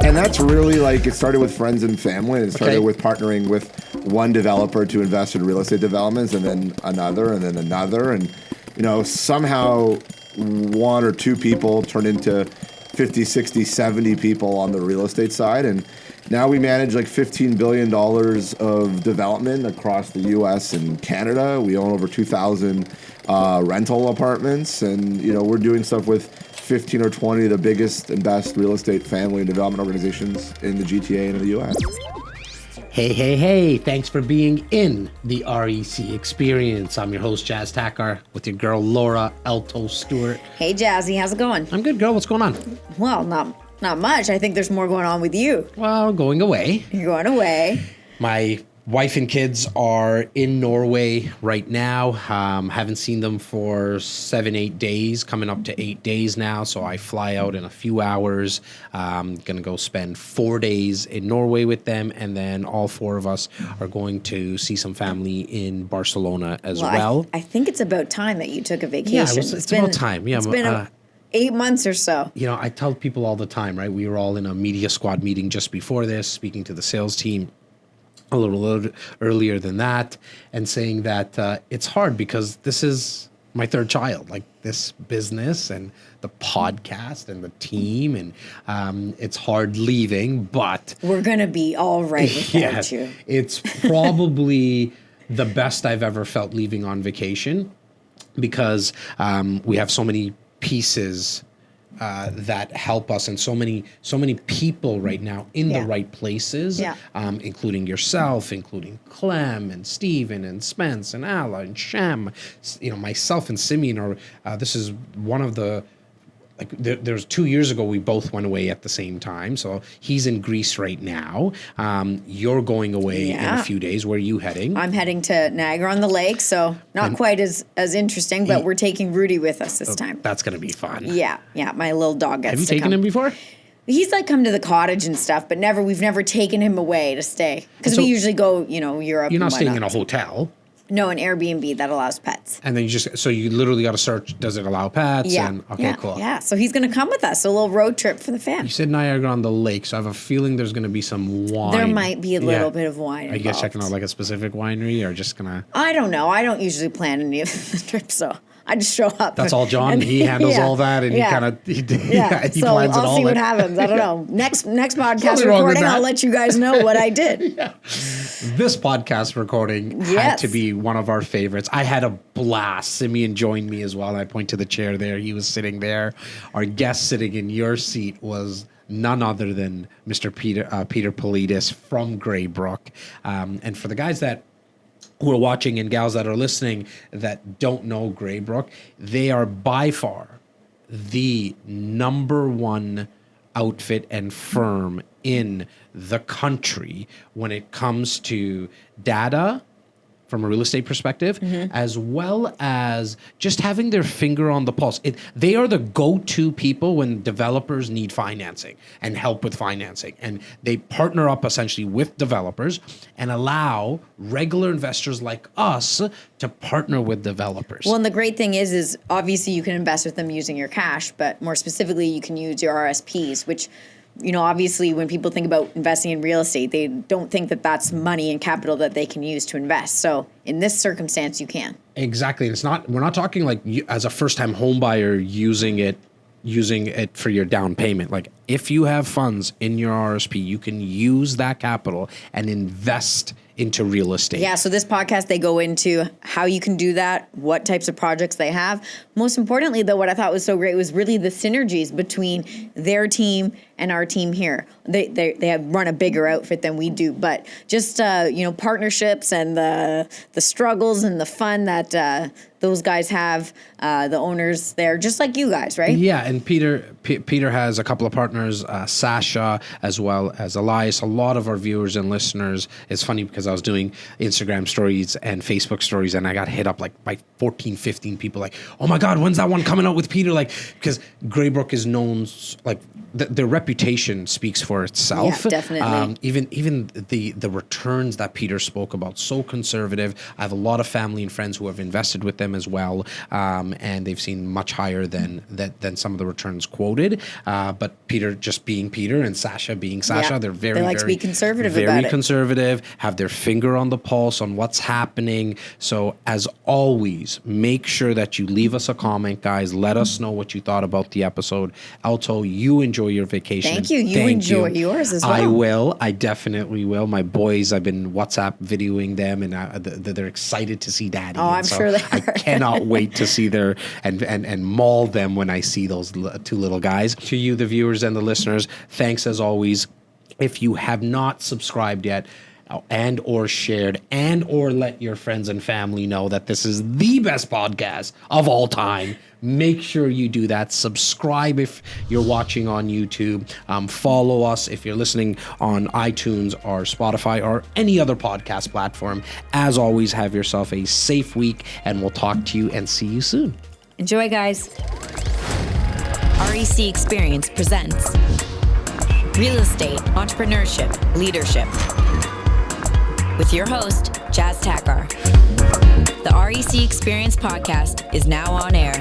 And that's really like, it started with friends and family. It started with partnering with one developer to invest in real estate developments, and then another, and then another. And, you know, somehow one or two people turned into 50, 60, 70 people on the real estate side. And now we manage like $15 billion of development across the US and Canada. We own over 2,000 rental apartments. And, you know, we're doing stuff with 15 or 20 of the biggest and best real estate family and development organizations in the GTA and in the US. Hey, thanks for being in the REC experience. I'm your host, Jas Takhar, with your girl, Laura Alto Stewart. Hey, Jazzy, how's it going? I'm good, girl. What's going on? Well, not much. I think there's more going on with you. Well, going away. You're going away. My wife and kids are in Norway right now. Haven't seen them for 7-8 days, coming up to 8 days now. So I fly out in a few hours. Going to go spend 4 days in Norway with them. And then all four of us are going to see some family in Barcelona as well. I think it's about time that you took a vacation. Yeah, it's about time. Yeah, it's been 8 months or so. You know, I tell people all the time, right? We were all in a media squad meeting just before this, speaking to the sales team a little earlier than that, and saying that it's hard because this is my third child, like this business and the podcast and the team, and it's hard leaving, but we're gonna be all right without you. It's probably the best I've ever felt leaving on vacation, because we have so many pieces that help us, and so many people right now in the right places, including yourself, including Clem and Steven and Spence and Alla and Shem, you know, myself and Simeon are, this is one of the, like, there's 2 years ago, we both went away at the same time. So he's in Greece right now. You're going away in a few days. Where are you heading? I'm heading to Niagara-on-the-Lake, so not quite as interesting, but we're taking Rudy with us this time. That's going to be fun. Yeah, my little dog gets to come. Have you taken him before? He's like come to the cottage and stuff, but we've never taken him away to stay. Because we usually go, Europe. You're not staying in a hotel. No, an Airbnb that allows pets. And then you literally got to search, does it allow pets? Yeah. Cool. Yeah, so he's going to come with us, a little road trip for the fam. You said Niagara-on-the-Lake, so I have a feeling there's going to be some wine. There might be a little bit of wine involved. Are you guys checking out like a specific winery, or just going to? I don't know. I don't usually plan any of the trips, so I just show up. That's all John. He handles all that, and he kind of he so plans it all. I'll see what happens. I don't know. Next podcast recording, I'll let you guys know what I did. This podcast recording had to be one of our favorites. I had a blast. Simeon joined me as well. I point to the chair there. He was sitting there. Our guest sitting in your seat was none other than Mr. Peter Politis from Greybrook. And for the guys who are watching and gals that are listening that don't know Greybrook, they are by far the number one outfit and firm in the country when it comes to data from a real estate perspective, as well as just having their finger on the pulse. They are the go-to people when developers need financing and help with financing. And they partner up essentially with developers and allow regular investors like us to partner with developers. Well, and the great thing is obviously you can invest with them using your cash, but more specifically, you can use your RSPs, which, obviously when people think about investing in real estate, they don't think that that's money and capital that they can use to invest. So in this circumstance, you can. Exactly. We're not talking like you, as a first-time home buyer, using it for your down payment. Like, if you have funds in your RSP, you can use that capital and invest into real estate. Yeah, so this podcast, they go into how you can do that, what types of projects they have. Most importantly, though, what I thought was so great was really the synergies between their team and our team here. They have run a bigger outfit than we do, but just partnerships and the struggles and the fun that those guys have, the owners there, just like you guys, right? Yeah, and Peter has a couple of partners, Sasha as well as Elias. A lot of our viewers and listeners, it's funny because because I was doing Instagram stories and Facebook stories, and I got hit up like by 14, 15 people like, oh my God, when's that one coming out with Peter? Like, because Greybrook is known, like their reputation speaks for itself. Yeah, definitely. Even the returns that Peter spoke about, so conservative. I have a lot of family and friends who have invested with them as well, and they've seen much higher than some of the returns quoted. But Peter just being Peter and Sasha being Sasha, they're they like to be conservative very about it. conservative, have their finger on the pulse on what's happening. So as always, make sure that you leave us a comment, guys. Let us know what you thought about the episode. Alto, you enjoy your vacation. Thank you. You enjoy yours as well. I will. I definitely will. My boys, I've been WhatsApp videoing them, and they're excited to see Daddy. Oh, I'm sure they are. I cannot wait to see their and maul them when I see those two little guys. To you, the viewers and the listeners, thanks as always. If you have not subscribed yet, and or shared and or let your friends and family know that this is the best podcast of all time, make sure you do that. Subscribe if you're watching on YouTube. Follow us if you're listening on iTunes or Spotify or any other podcast platform. As always, have yourself a safe week, and we'll talk to you and see you soon. Enjoy, guys. REC Experience presents Real Estate, Entrepreneurship, Leadership with your host, Jas Takhar. The REC Experience podcast is now on air.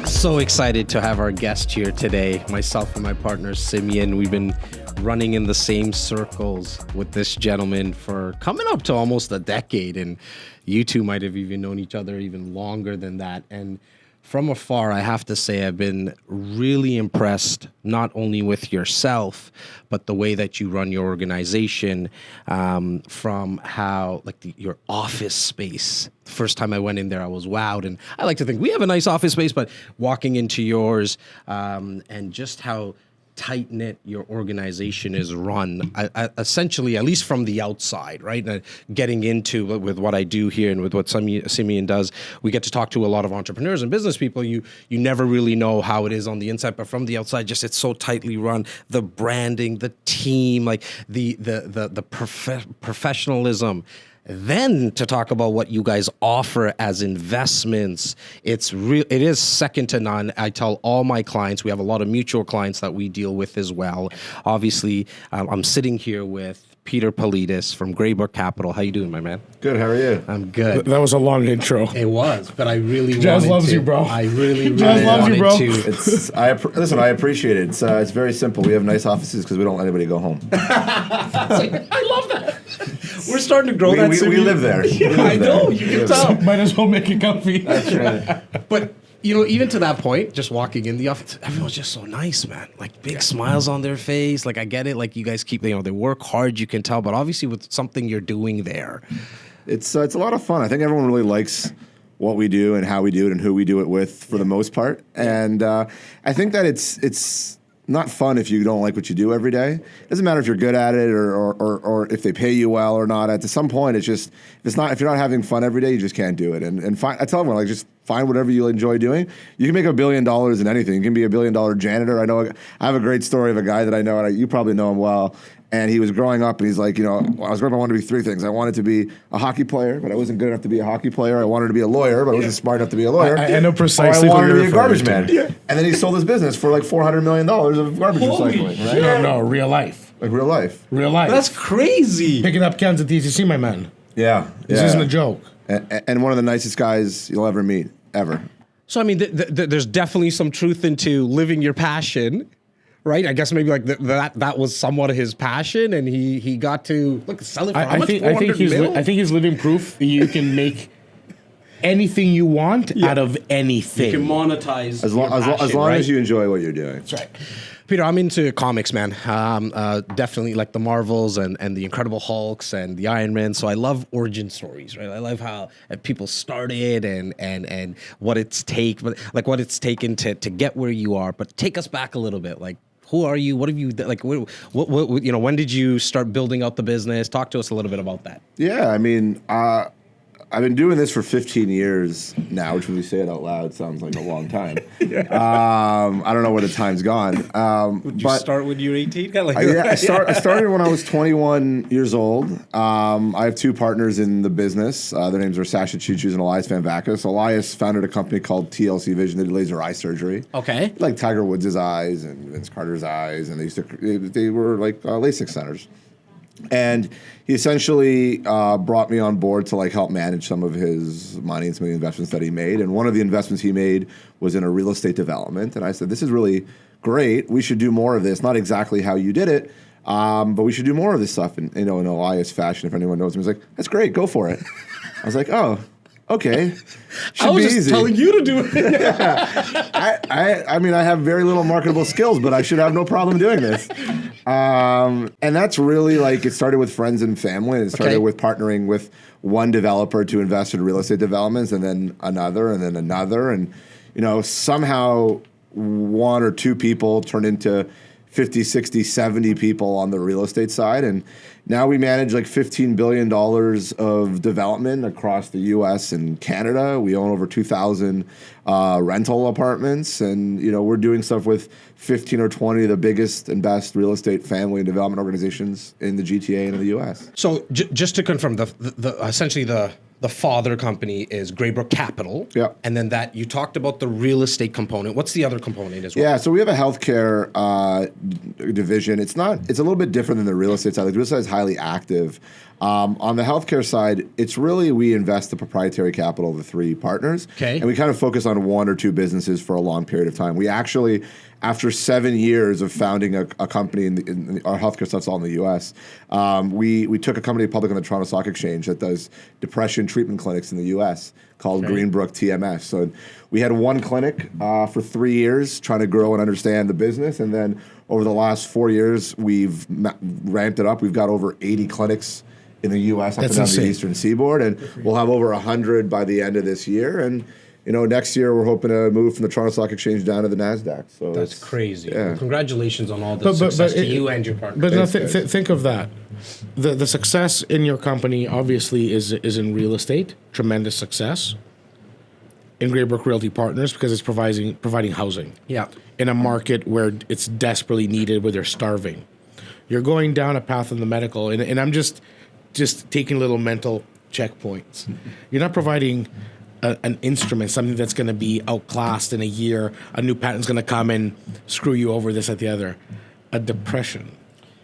So excited to have our guest here today. Myself and my partner, Simeon. We've been running in the same circles with this gentleman for coming up to almost a decade. And you two might have even known each other even longer than that. And from afar, I have to say I've been really impressed, not only with yourself, but the way that you run your organization, from how, like, your office space. The first time I went in there, I was wowed. And I like to think we have a nice office space, but walking into yours, and just how tight-knit your organization is run, I essentially, at least from the outside, right? Getting into with what I do here and with what Simeon does, we get to talk to a lot of entrepreneurs and business people. You never really know how it is on the inside, but from the outside, just it's so tightly run. The branding, the team, like the professionalism. Then to talk about what you guys offer as investments, it is second to none. I tell all my clients, we have a lot of mutual clients that we deal with as well. Obviously, I'm sitting here with Peter Politis from Greybrook Capital. How you doing, my man? Good. How are you? I'm good. That was a long intro. It was, but I really Jas wanted loves to. you, bro. I really Jas loves you, bro. Listen, I appreciate it. It's very simple. We have nice offices because we don't let anybody go home. I love that. We're starting to grow that. We live there. Yeah, I know. You can tell. Might as well make it comfy. That's right. But even to that point, just walking in the office, everyone's just so nice, man. Like big smiles on their face. Like I get it. Like you guys keep, they work hard. You can tell, but obviously with something you're doing there, it's a lot of fun. I think everyone really likes what we do and how we do it and who we do it with for the most part. And I think that it's not fun if you don't like what you do every day. It doesn't matter if you're good at it or if they pay you well or not. At some point, it's just if you're not having fun every day, you just can't do it. And I tell everyone, like, just find whatever you enjoy doing. You can make $1 billion in anything. You can be $1 billion janitor. I have a great story of a guy that I know, and you probably know him well. And he was growing up, and he's like, when I was growing up, I wanted to be three things. I wanted to be a hockey player, but I wasn't good enough to be a hockey player. I wanted to be a lawyer, but I wasn't smart enough to be a lawyer. I know precisely. Or I wanted to be a garbage man. man. Yeah. And then he sold his business for like $400 million of garbage recycling. Right? No, real life. Like real life. Real life. that's crazy. Picking up cans at DCC, my man. Yeah. This isn't a joke. And one of the nicest guys you'll ever meet, ever. So, I mean, there's definitely some truth into living your passion, right? I guess maybe like that was somewhat of his passion, and he got to sell it for how much? I think he's living proof that you can make anything you want out of anything. You can monetize as long as you enjoy what you're doing. That's right. Peter, I'm into comics, man. Definitely like the Marvels and the Incredible Hulks and the Iron Man. So I love origin stories, right? I love how people started and what it's taken to get where you are. But take us back a little bit. Like, who are you? What have you like? What when did you start building out the business? Talk to us a little bit about that. Yeah, I mean, I've been doing this for 15 years now, which when you say it out loud sounds like a long time. I don't know where the time's gone. Did you start when you were 18? I started when I was 21 years old. I have two partners in the business. Their names are Sasha Chichus and Elias Van Vackus. Elias founded a company called TLC Vision that did laser eye surgery. Okay. Like Tiger Woods' eyes and Vince Carter's eyes, and they were like LASIK centers. And he essentially brought me on board to like help manage some of his money and some of the investments that he made. And one of the investments he made was in a real estate development. And I said, this is really great. We should do more of this. Not exactly how you did it, but we should do more of this stuff. And, in Elias fashion, if anyone knows him, he's like, that's great. Go for it. I was like, oh, okay. I was just telling you to do it. I mean, I have very little marketable skills, but I should have no problem doing this. And that's really like, it started with friends and family. And it started with partnering with one developer to invest in real estate developments, and then another, and then another. And, somehow one or two people turned into 50, 60, 70 people on the real estate side. And now we manage like $15 billion of development across the U.S. and Canada. We own over 2,000 rental apartments. And, we're doing stuff with 15 or 20 of the biggest and best real estate family and development organizations in the GTA and in the U.S. So just to confirm, essentially the father company is Greybrook Capital. Yeah. And then that you talked about the real estate component. What's the other component as well? Yeah, so we have a healthcare division. It's a little bit different than the real estate side. The real estate is highly active. On the healthcare side, it's really we invest the proprietary capital of the three partners. Okay. And we kind of focus on one or two businesses for a long period of time. We actually, after 7 years of founding a company in our healthcare stuff's all in the U.S., we took a company public on the Toronto Stock Exchange that does depression treatment clinics in the U.S. called Greybrook TMS. So we had one clinic for 3 years trying to grow and understand the business. And then over the last 4 years, we've ramped it up. We've got over 80 clinics in the U.S. up and down the Eastern Seaboard. And we'll have over 100 by the end of this year. And next year we're hoping to move from the Toronto Stock Exchange down to the NASDAQ. So that's crazy. Yeah. Congratulations on all the success to you and your partner. But think of that. The success in your company obviously is in real estate, tremendous success. In Greybrook Realty Partners because it's providing housing. Yeah. In a market where it's desperately needed, where they're starving. You're going down a path in the medical, and I'm just taking little mental checkpoints. You're not providing an instrument, something that's going to be outclassed in a year. A new patent's going to come and screw you over, this, at the other. A depression.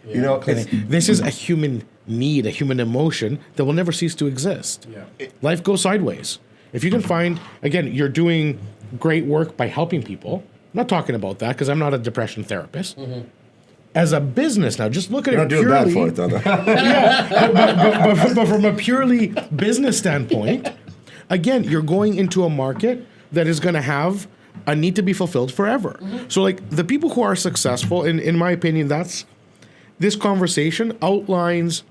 Yeah. This is a human need, a human emotion that will never cease to exist. Yeah. Life goes sideways. If you can find, again, you're doing great work by helping people. I'm not talking about that because I'm not a depression therapist. Mm-hmm. As a business now, just look at it purely. Not doing bad for it, though. Yeah, but from a purely business standpoint, again, you're going into a market that is going to have a need to be fulfilled forever. Mm-hmm. So, like, the people who are successful, in my opinion, this conversation outlines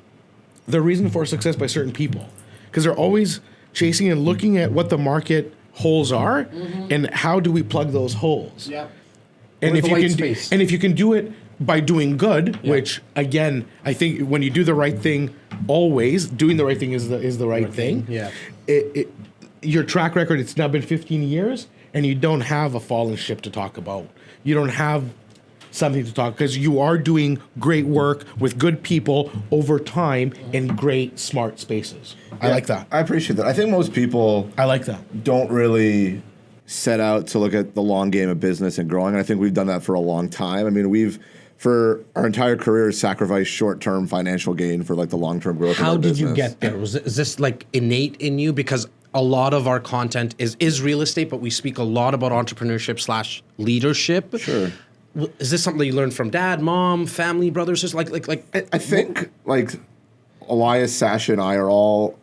the reason for success by certain people. Because they're always chasing and looking at what the market holes are and how do we plug those holes. Yep. And if you can do it by doing good, which again, I think when you do the right thing, always doing the right thing is the right thing. Yeah. Your track record, it's now been 15 years and you don't have a fallen ship to talk about. You don't have something to talk because you are doing great work with good people over time in great, smart spaces. I like that. I appreciate that. I think most people don't really set out to look at the long game of business and growing. And I think we've done that for a long time. I mean, we've, for our entire career, sacrificed short-term financial gain for like the long-term growth of our business. How did you get there? Is this like innate in you? Because a lot of our content is real estate, but we speak a lot about entrepreneurship / leadership. Sure. Is this something that you learned from dad, mom, family, brothers? Just like I think like Elias, Sasha, and I are all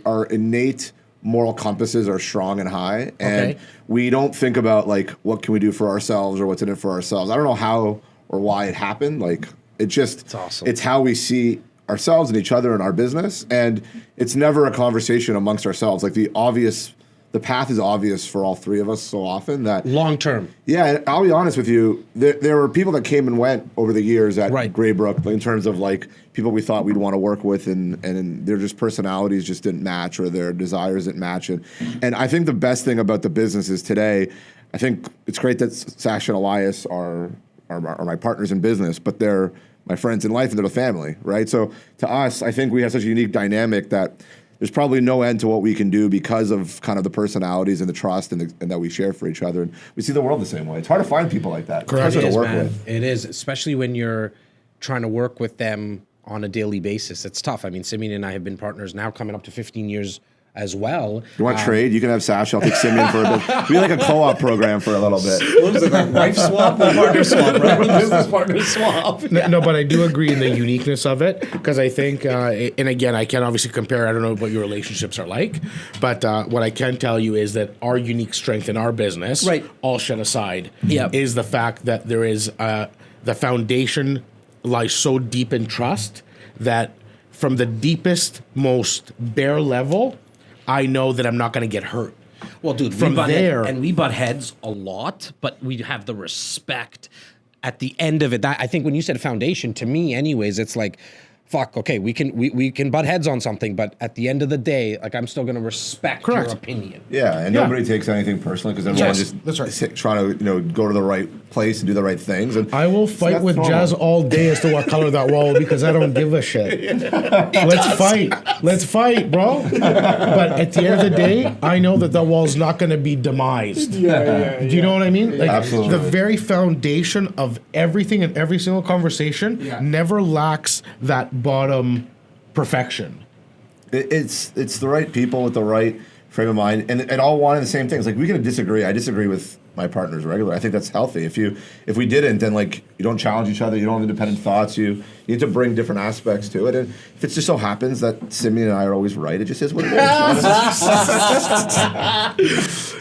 our innate moral compasses are strong and high, and we don't think about like what can we do for ourselves or what's in it for ourselves. I don't know how or why it happened. Like it's awesome. It's how we see ourselves and each other in our business, and it's never a conversation amongst ourselves. Like the obvious the path is obvious for all three of us so often that long term. Yeah, and I'll be honest with you. There were people that came and went over the years at Greybrook in terms of like people we thought we'd want to work with, and their just personalities just didn't match or their desires didn't match. And I think the best thing about the business is today, I think it's great that Sasha and Elias are my partners in business, but they're my friends in life and they're the family, right? So to us, I think we have such a unique dynamic that there's probably no end to what we can do because of kind of the personalities and the trust and that we share for each other. And we see the world the same way. It's hard to find people like that. Correct. It's hard It is, to work man. with. It is, especially when you're trying to work with them on a daily basis. It's tough. I mean, Simeon and I have been partners now coming up to 15 years as well. You want to trade? You can have Sasha. I'll take Simeon for a bit. We like a co-op program for a little bit. What was it, like wife swap or partner swap, right? Business partner swap. No, but I do agree in the uniqueness of it because I think, and again, I can't obviously compare. I don't know what your relationships are like, but what I can tell you is that our unique strength in our business, all shut aside, is the fact that there is the foundation lies so deep in trust that from the deepest, most bare level, I know that I'm not going to get hurt. Well, dude, from there, and we butt heads a lot, but we have the respect at the end of it. That I think when you said foundation, to me, anyways, it's like, fuck, okay, we can butt heads on something, but at the end of the day, like I'm still going to respect your opinion. Yeah, and nobody takes anything personally because everyone just trying to go to the right place and do the right things. And I will fight with Jas all day as to what color that wall will be because I don't give a shit. Let's fight, bro. But at the end of the day, I know that the wall's not going to be demised. Do you know what I mean? Like, absolutely. The very foundation of everything in every single conversation never lacks that bottom perfection. It's the right people with the right frame of mind and all wanting the same things. Like we can disagree. I disagree with my partners regularly. I think that's healthy. If we didn't, then like you don't challenge each other, you don't have independent thoughts, you need to bring different aspects to it. And if it just so happens that Simeon and I are always right, it just is what it is.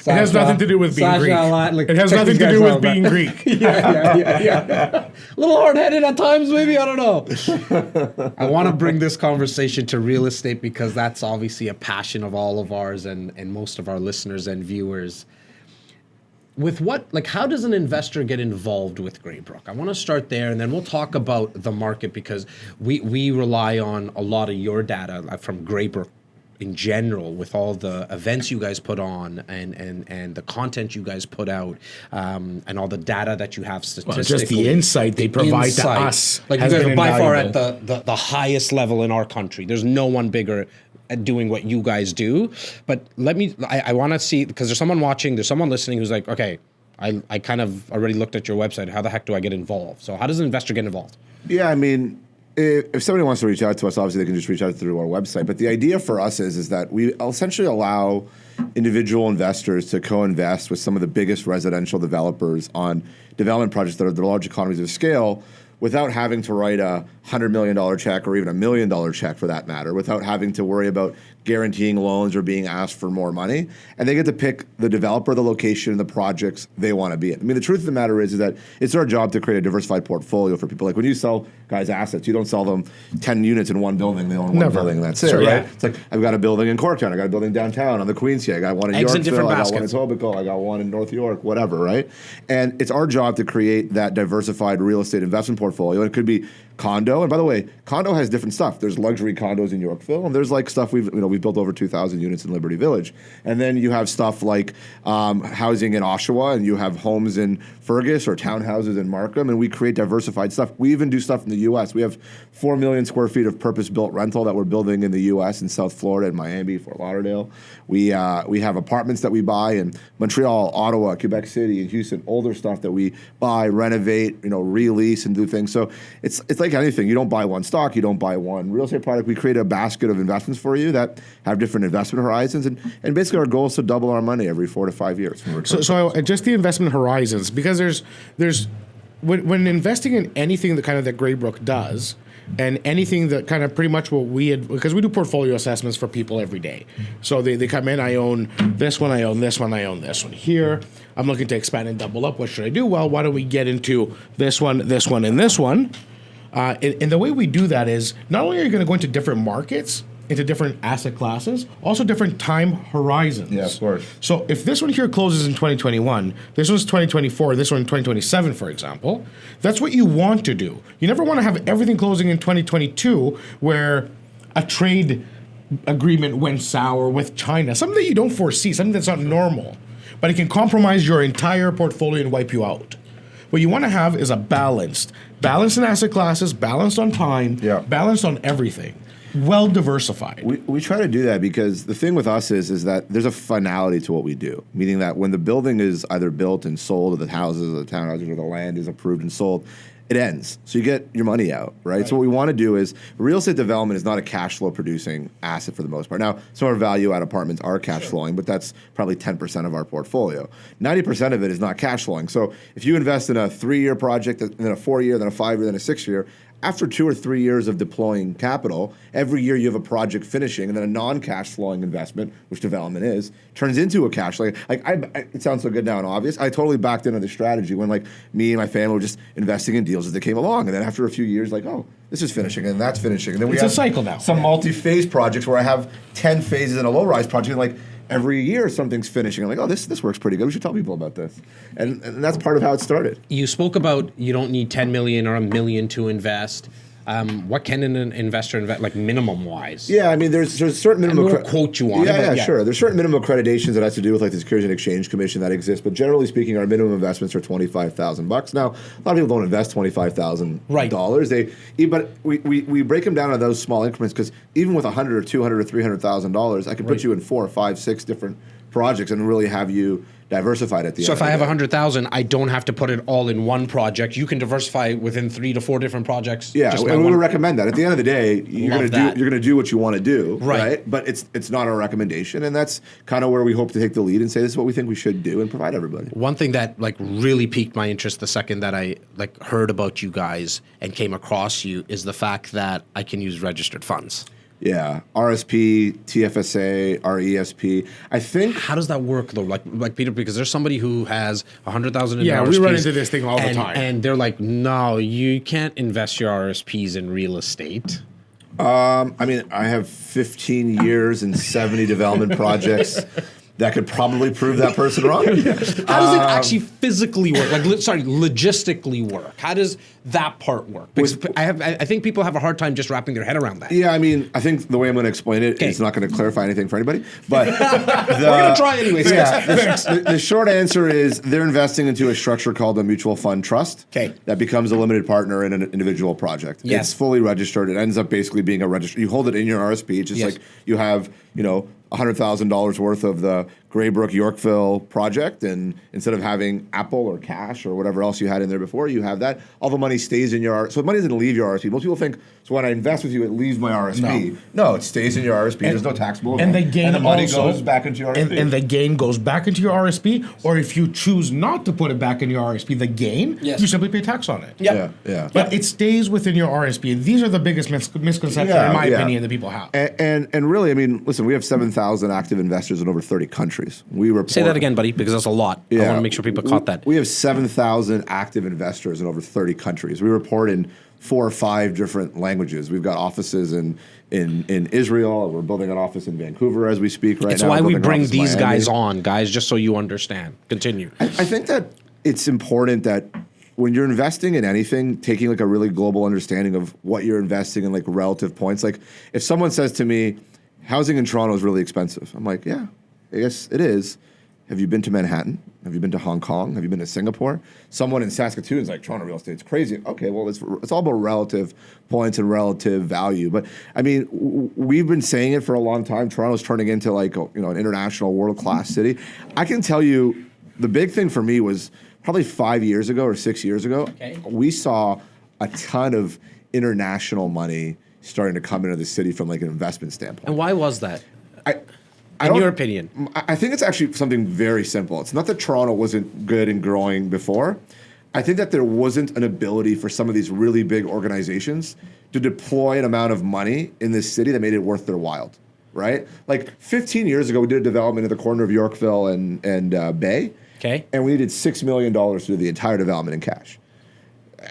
It has nothing to do with being Greek. It has nothing to do with being Greek. A little hard-headed at times, maybe. I don't know. I want to bring this conversation to real estate because that's obviously a passion of all of ours and most of our listeners and viewers. With how does an investor get involved with Greybrook? I want to start there, and then we'll talk about the market because we rely on a lot of your data from Greybrook in general with all the events you guys put on and the content you guys put out and all the data that you have statistically. Just the insight they provide to us. Like you guys are by far at the highest level in our country. There's no one bigger at doing what you guys do. But I want to see, because there's someone watching, there's someone listening who's like, okay, I kind of already looked at your website. How the heck do I get involved? So how does an investor get involved? Yeah, I mean, if somebody wants to reach out to us, obviously they can just reach out through our website. But the idea for us is that we essentially allow individual investors to co-invest with some of the biggest residential developers on development projects that are the large economies of scale without having to write a $100 million check or even $1 million check for that matter, without having to worry about guaranteeing loans or being asked for more money. And they get to pick the developer, the location, and the projects they want to be in. I mean, the truth of the matter is that it's our job to create a diversified portfolio for people. Like when you sell guys assets, you don't sell them 10 units in one building. They own one building and that's it, right? Yeah. It's like, I've got a building in Corktown. I got a building downtown on the Queensway. I got one in Yorkville. I got one in Etobicoke. I got one in North York, whatever, right? And it's our job to create that diversified real estate investment portfolio. And it could be condo. And by the way, condo has different stuff. There's luxury condos in Yorkville, and there's like stuff we've built over 2,000 units in Liberty Village. And then you have stuff like housing in Oshawa, and you have homes in Fergus or townhouses in Markham, and we create diversified stuff. We even do stuff in the U.S. We have 4 million square feet of purpose-built rental that we're building in the U.S. in South Florida, in Miami, Fort Lauderdale. We have apartments that we buy in Montreal, Ottawa, Quebec City, and Houston. Older stuff that we buy, renovate, release, and do things. So it's like anything. You don't buy one stock. You don't buy one real estate product. We create a basket of investments for you that have different investment horizons. And basically our goal is to double our money every 4 to 5 years. So just the investment horizons, because there's when investing in anything that Greybrook does, and anything that kind of pretty much what we had, because we do portfolio assessments for people every day. So they come in, I own this one, I own this one, I own this one. Here, I'm looking to expand and double up. What should I do? Well, why don't we get into this one, and this one? And the way we do that is not only are you going to go into different markets, into different asset classes, also different time horizons. Yeah, of course. So if this one here closes in 2021, this one's 2024, this one in 2027, for example, that's what you want to do. You never want to have everything closing in 2022 where a trade agreement went sour with China, something that you don't foresee, something that's not normal, but it can compromise your entire portfolio and wipe you out. What you want to have is a balanced in asset classes, balanced on time, balanced on everything. Well diversified. We try to do that because the thing with us is that there's a finality to what we do, meaning that when the building is either built and sold, or the houses, or the townhouses, or the land is approved and sold, it ends. So you get your money out, right? So what we want to do is real estate development is not a cash flow producing asset for the most part. Now, some of our value add apartments are cash flowing, but that's probably 10% of our portfolio. 90% of it is not cash flowing. So if you invest in a 3-year project, and then a 4-year, then a 5-year, then a 6-year, after 2 or 3 years of deploying capital, every year you have a project finishing, and then a non-cash flowing investment, which development is, turns into a cash. It sounds so good now and obvious. I totally backed into the strategy when me and my family were just investing in deals as they came along, and then after a few years, this is finishing and that's finishing, and then it's a cycle now. Some multi-phase projects where I have 10 phases in a low-rise project, and every year something's finishing. I'm this works pretty good. We should tell people about this. And that's part of how it started. You spoke about you don't need 10 million or $1 million to invest. What can an investor invest, minimum wise? Yeah, I mean, there's certain minimum. We'll quote you on it. Yeah, sure. There's certain minimum accreditations that has to do with the Securities and Exchange Commission that exists. But generally speaking, our minimum investments are $25,000. Now, a lot of people don't invest $25,000. But we break them down into those small increments because even with $100 or $200 or $300,000, I can put you in 4 or 5, 6 different projects and really have you diversified at the end. So if I have 100,000, I don't have to put it all in one project. You can diversify within 3 to 4 different projects. Yeah, and we would recommend that. At the end of the day, you're going to do what you want to do, right? But it's not our recommendation, and that's kind of where we hope to take the lead and say this is what we think we should do and provide everybody. One thing that really piqued my interest the second that I heard about you guys and came across you is the fact that I can use registered funds. Yeah, RSP, TFSA, RESP. I think. How does that work though? Like Peter, because there's somebody who has 100,000 in RSPs. Yeah, we run into this thing all the time, and they're like, "No, you can't invest your RSPs in real estate." I mean, I have 15 years and 70 development projects. That could probably prove that person wrong. How does it actually physically work? Logistically work. How does that part work? Because I think people have a hard time just wrapping their head around that. Yeah, I mean, I think the way I'm going to explain it is not going to clarify anything for anybody. But we're going to try anyways. The short answer is they're investing into a structure called a mutual fund trust. That becomes a limited partner in an individual project. Yes. It's fully registered. It ends up basically being a register. You hold it in your RSP. It's just like you have, $100,000 worth of the Greybrook Yorkville project, and instead of having Apple or cash or whatever else you had in there before, you have that. All the money stays in your RSP. So the money doesn't leave your RSP. Most people think, so when I invest with you, it leaves my RSP. No, it stays in your RSP. There's no taxable and the gain and the money also goes back into your RSP. And the gain goes back into your RSP, or if you choose not to put it back in your RSP, the gain, you simply pay tax on it. Yeah. But it stays within your RSP, and these are the biggest misconceptions, in my opinion, that people have. And really, I mean, listen, we have 7,000 active investors in over 30 countries. We report. Say that again, buddy, because that's a lot. I want to make sure people caught that. We have 7,000 active investors in over 30 countries. We report in 4 or 5 different languages. We've got offices in Israel. We're building an office in Vancouver as we speak right now. It's why we bring these guys on, guys, just so you understand. Continue. I think that it's important that when you're investing in anything, taking a really global understanding of what you're investing in, relative points. If someone says to me, housing in Toronto is really expensive, I'm like, yeah, I guess it is. Have you been to Manhattan? Have you been to Hong Kong? Have you been to Singapore? Someone in Saskatoon is like, Toronto real estate's crazy. Okay, well, it's all about relative points and relative value. But I mean, we've been saying it for a long time. Toronto's turning into an international world-class city. I can tell you, the big thing for me was probably 5 years ago or 6 years ago. We saw a ton of international money starting to come into the city from an investment standpoint. And why was that? In your opinion? I think it's actually something very simple. It's not that Toronto wasn't good and growing before. I think that there wasn't an ability for some of these really big organizations to deploy an amount of money in this city that made it worth their while, right? 15 years ago, we did a development at the corner of Yorkville and Bay. Okay. And we needed $6 million to do the entire development in cash.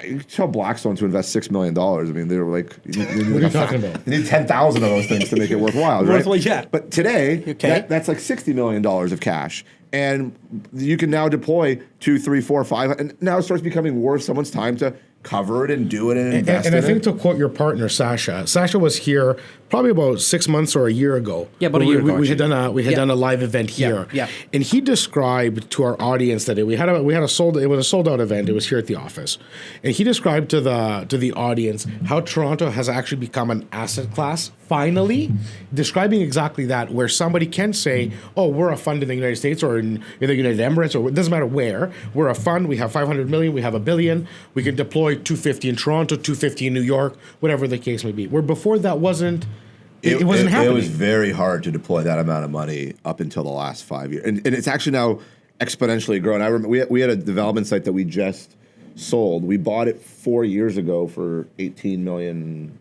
you tell Blackstone to invest $6 million. I mean, they were like, what are you talking about? You need 10,000 of those things to make it worthwhile, right? Worthwhile, yeah. But today, that's like $60 million of cash. And you can now deploy 2, 3, 4, 5, and now it starts becoming worth someone's time to cover it and do it and invest in it. And I think to quote your partner, Sasha was here probably about 6 months or a year ago. Yeah, about a year ago. We had done a live event here. Yeah. And he described to our audience that it was a sold out event. It was here at the office. And he described to the audience how Toronto has actually become an asset class, finally, describing exactly that, where somebody can say, oh, we're a fund in the United States or in the United Emirates, or it doesn't matter where. We're a fund, we have 500 million, we have $1 billion, we can deploy 250 in Toronto, 250 in New York, whatever the case may be. Where before that wasn't happening. It was very hard to deploy that amount of money up until the last 5 years. And it's actually now exponentially grown. I remember we had a development site that we just sold. We bought it 4 years ago for $18 million.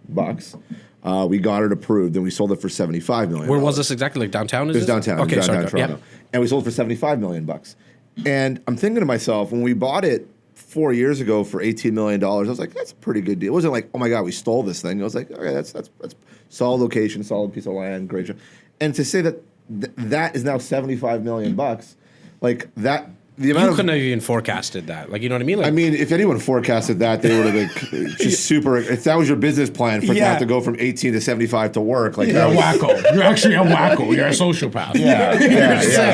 We got it approved, and we sold it for $75 million. Where was this exactly? Like downtown? It was downtown. Okay, downtown sorry. Toronto. And we sold it for $75 million. And I'm thinking to myself, when we bought it 4 years ago for $18 million, I was like, that's a pretty good deal. It wasn't like, oh my God, we stole this thing. I was like, okay, that's solid location, solid piece of land, great job. And to say that that is now $75 million, like that. The amount you couldn't have even forecasted that. Like, you know what I mean? Like, I mean, if anyone forecasted that, they would have been just super. If that was your business plan for it to have to go from 18 to 75 to work, like you're a wacko. You're actually a wacko. You're a sociopath. Yeah.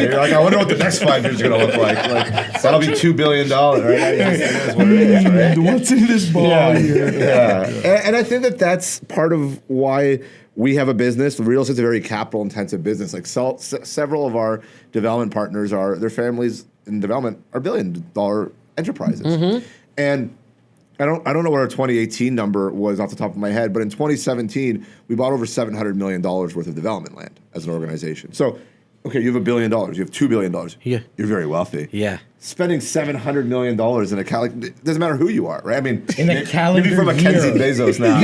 You're like, I wonder what the next 5 years are going to look like. Like that'll be $2 billion, right? That's what it is, right? What's in this ball here? Yeah. And I think that's part of why we have a business. Real estate's a very capital-intensive business. Like several of our development partners their families in development are $1 billion enterprises. And I don't know what our 2018 number was off the top of my head, but in 2017 we bought over $700 million worth of development land as an organization. So, okay, you have $1 billion, you have $2 billion. Yeah, you're very wealthy. Yeah, spending $700 million in a it doesn't matter who you are, right? I mean, in a calendar maybe from Mackenzie Bezos now,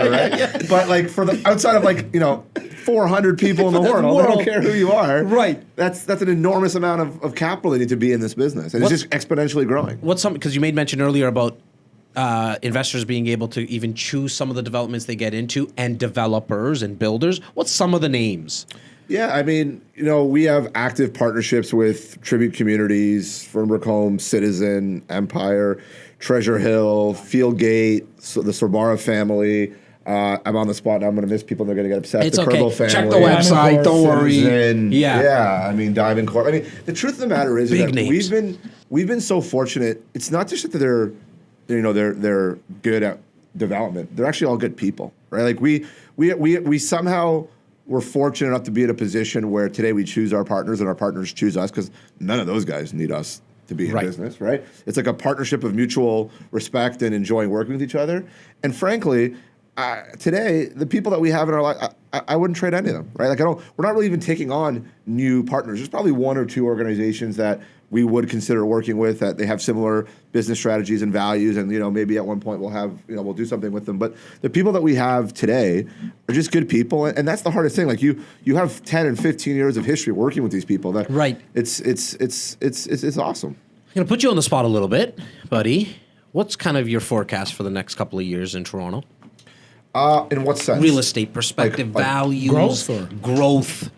right? But like for the outside of 400 people in the world, they don't care who you are. Right. That's an enormous amount of capital they need to be in this business. And it's just exponentially growing. Because you made mention earlier about investors being able to even choose some of the developments they get into, and developers and builders. What's some of the names? Yeah, I mean, we have active partnerships with Tribute Communities, Fernbrook Homes, Citizen, Empire, Treasure Hill, Fieldgate, the Sorbara family. I'm on the spot now. I'm going to miss people. They're going to get upset. It's the okay. Kerbal family. Check the website. Don't worry. Yeah. I mean, Diamond Corp. I mean, the truth of the matter is Big that names. we've been so fortunate. It's not just that they're good at development. They're actually all good people, right? Like we somehow were fortunate enough to be in a position where today we choose our partners and our partners choose us, because none of those guys need us to be in business, right? It's like a partnership of mutual respect and enjoying working with each other. And frankly, today, the people that we have in our life, I wouldn't trade any of them, right? Like we're not really even taking on new partners. There's probably one or two organizations that we would consider working with, that they have similar business strategies and values, and maybe at one point we'll do something with them. But the people that we have today are just good people, and that's the hardest thing. Like you have 10 and 15 years of history working with these people. It's awesome. I'm gonna put you on the spot a little bit, buddy. What's kind of your forecast for the next couple of years in Toronto? In what sense? Real estate perspective, values, growth,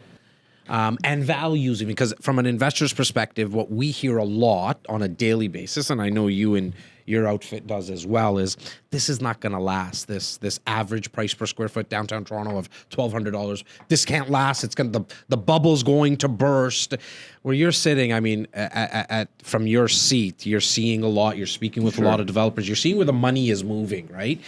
and values. Because from an investor's perspective, what we hear a lot on a daily basis, and I know you and your outfit does as well, is this is not going to last. This average price per square foot downtown Toronto of $1,200. This can't last. It's going the bubble's going to burst. Where you're sitting, I mean, from your seat, you're seeing a lot. You're speaking with a lot of developers. You're seeing where the money is moving, right?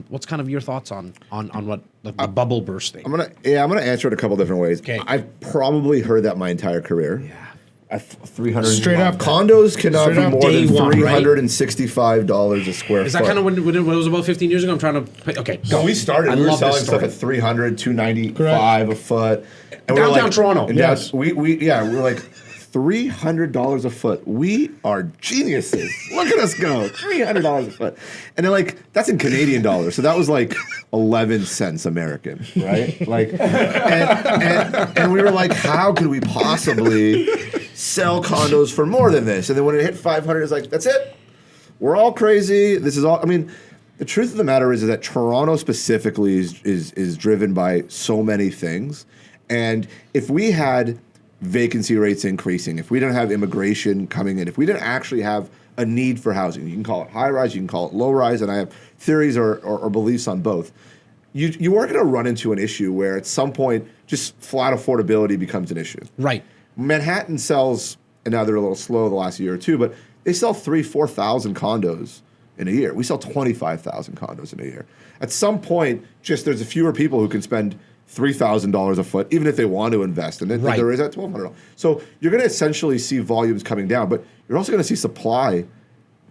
What's kind of your thoughts on what the bubble bursting? I'm gonna answer it a couple different ways. Okay. I've probably heard that my entire career. Yeah. 300 Straight up. Condos cannot be more than $365 a square foot. Is that kind of when it was about 15 years ago? I'm trying to okay. So we started. We were selling stuff at $300, $295 a foot. And Downtown Toronto. And yes. we were like $300 a foot. We are geniuses. Look at us go. $300 a foot. And they're like, that's in Canadian dollars. So that was like 11 cents American, right? Like, and we were like, how could we possibly sell condos for more than this? And then when it hit 500, it's like, that's it. we're all crazy. This is all. I mean, the truth of the matter is that Toronto specifically is driven by so many things, and if we had vacancy rates increasing, if we didn't have immigration coming in, if we didn't actually have a need for housing, you can call it high rise, you can call it low rise, and I have theories or beliefs on both. You are going to run into an issue where at some point just flat affordability becomes an issue. Right. Manhattan sells, and now they're a little slow the last year or two, but they sell 4,000 condos in a year. We sell 25,000 condos in a year. At some point, just there's a fewer people who can spend $3,000 a foot, even if they want to invest in it. Right. There is at $1,200. So you're going to essentially see volumes coming down, but you're also going to see supply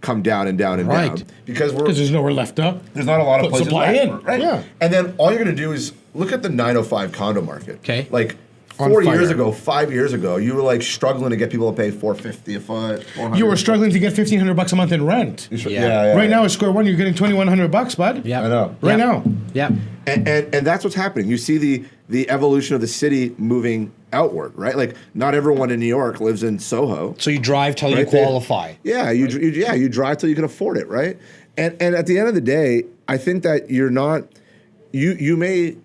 come down and down and Right. down because there's nowhere left up. there's not a lot of Put places supply left, in. right? Yeah. And then all you're going to do is look at the 905 condo market. Okay. Like On 4 fire. years ago, 5 years ago, you were like struggling to get people to pay $450 a foot. $400 You were a foot. struggling to get $1,500 a month in rent. Yeah. Right now at Square One, you're getting $2,100, bud. Yeah. I know. Right now. Yeah. And that's what's happening. You see the evolution of the city moving outward, right? Like not everyone in New York lives in Soho. So you drive till you Right there. qualify. Yeah, you drive till you can afford it, right? And at the end of the day, I think that you're not you may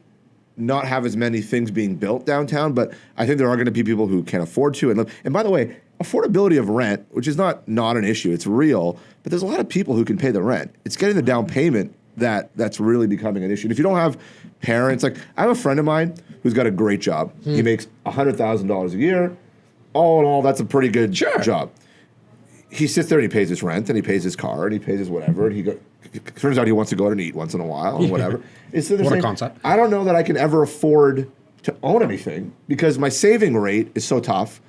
not have as many things being built downtown, but I think there are going to be people who can afford to and live. And by the way, affordability of rent, which is not an issue, it's real, but there's a lot of people who can pay the rent. It's getting the down payment that's really becoming an issue. And if you don't have parents, like I have a friend of mine who's got a great job. He makes $100,000 a year. All in all, that's a pretty good job. He sits there and he pays his rent and he pays his car and he pays his whatever. And turns out he wants to go out and eat once in a while and whatever. It's the What a same- concept. I don't know that I can ever afford to own anything because my saving rate is so tough,